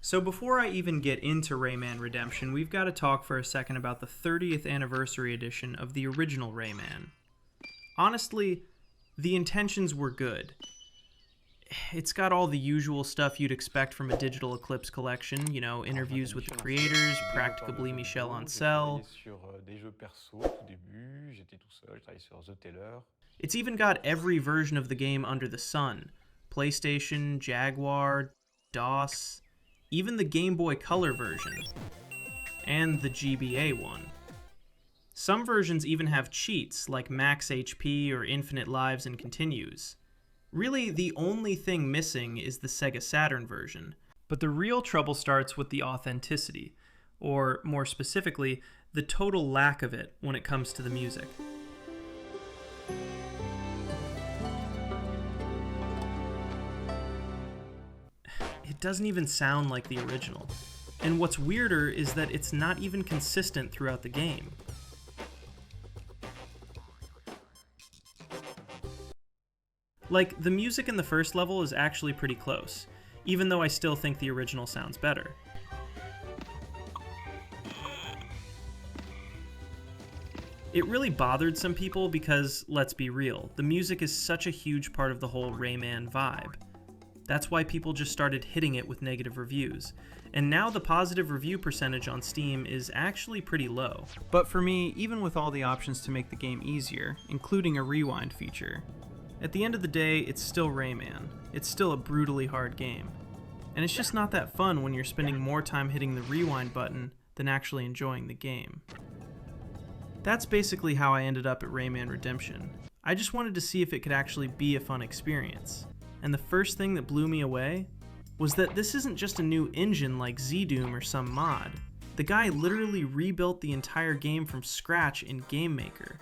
So before I even get into Rayman Redemption, we've got to talk for a second about the 30th anniversary edition of the original Rayman. Honestly, the intentions were good. It's got all the usual stuff you'd expect from a Digital Eclipse collection, you know, interviews with the creators, practicably Michel Ancel. It's even got every version of the game under the sun. PlayStation, Jaguar, DOS, even the Game Boy Color version, and the GBA one. Some versions even have cheats, like max HP or infinite lives and continues. Really, the only thing missing is the Sega Saturn version. But the real trouble starts with the authenticity, or more specifically, the total lack of it when it comes to the music. It doesn't even sound like the original. And what's weirder is that it's not even consistent throughout the game. Like, the music in the first level is actually pretty close, even though I still think the original sounds better. It really bothered some people because, let's be real, the music is such a huge part of the whole Rayman vibe. That's why people just started hitting it with negative reviews. And now the positive review percentage on Steam is actually pretty low. But for me, even with all the options to make the game easier, including a rewind feature, at the end of the day, it's still Rayman. It's still a brutally hard game. And it's just not that fun when you're spending more time hitting the rewind button than actually enjoying the game. That's basically how I ended up at Rayman Redemption. I just wanted to see if it could actually be a fun experience. And the first thing that blew me away was that this isn't just a new engine like Z-Doom or some mod. The guy literally rebuilt the entire game from scratch in GameMaker.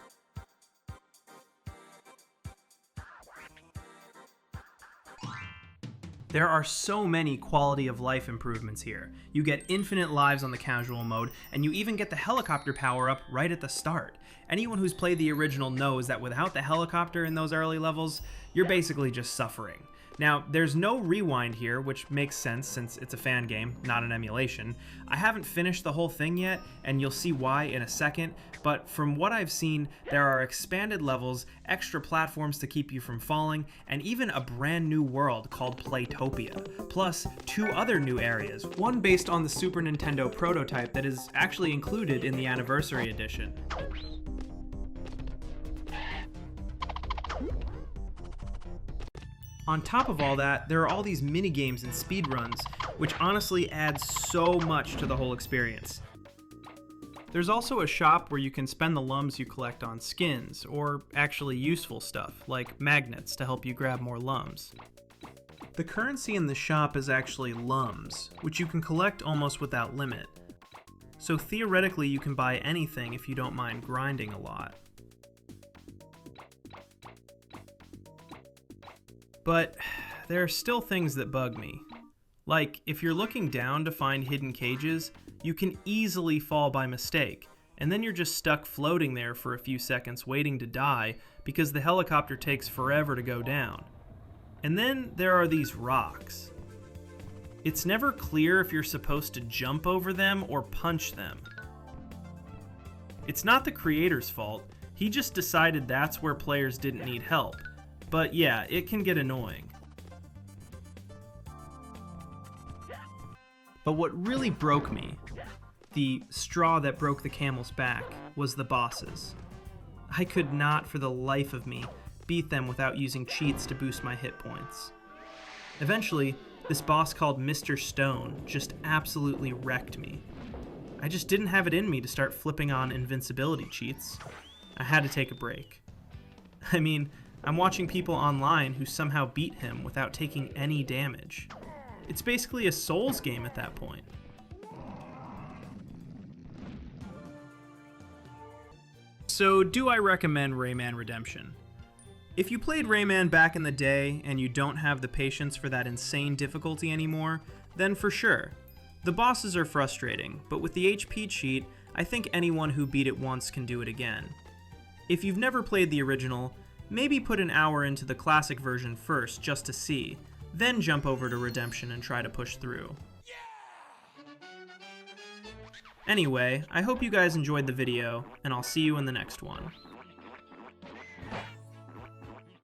There are so many quality of life improvements here. You get infinite lives on the casual mode, and you even get the helicopter power-up right at the start. Anyone who's played the original knows that without the helicopter in those early levels, you're basically just suffering. Now, there's no rewind here, which makes sense since it's a fan game, not an emulation. I haven't finished the whole thing yet, and you'll see why in a second, but from what I've seen, there are expanded levels, extra platforms to keep you from falling, and even a brand new world called Playtopia, plus 2 other new areas, one based on the Super Nintendo prototype that is actually included in the Anniversary Edition. On top of all that, there are all these mini-games and speedruns, which honestly add so much to the whole experience. There's also a shop where you can spend the lums you collect on skins, or actually useful stuff, like magnets to help you grab more lums. The currency in the shop is actually lums, which you can collect almost without limit. So theoretically you can buy anything if you don't mind grinding a lot. But there are still things that bug me. Like, if you're looking down to find hidden cages, you can easily fall by mistake, and then you're just stuck floating there for a few seconds waiting to die because the helicopter takes forever to go down. And then there are these rocks. It's never clear if you're supposed to jump over them or punch them. It's not the creator's fault, he just decided that's where players didn't need help. But yeah, it can get annoying. But what really broke me, the straw that broke the camel's back, was the bosses. I could not for the life of me beat them without using cheats to boost my hit points. Eventually, this boss called Mr. Stone just absolutely wrecked me. I just didn't have it in me to start flipping on invincibility cheats. I had to take a break. I mean, I'm watching people online who somehow beat him without taking any damage. It's basically a Souls game at that point. So, do I recommend Rayman Redemption? If you played Rayman back in the day and you don't have the patience for that insane difficulty anymore, then for sure. The bosses are frustrating, but with the HP cheat, I think anyone who beat it once can do it again. If you've never played the original, maybe put an hour into the classic version first just to see, then jump over to Redemption and try to push through. Anyway, I hope you guys enjoyed the video, and I'll see you in the next one.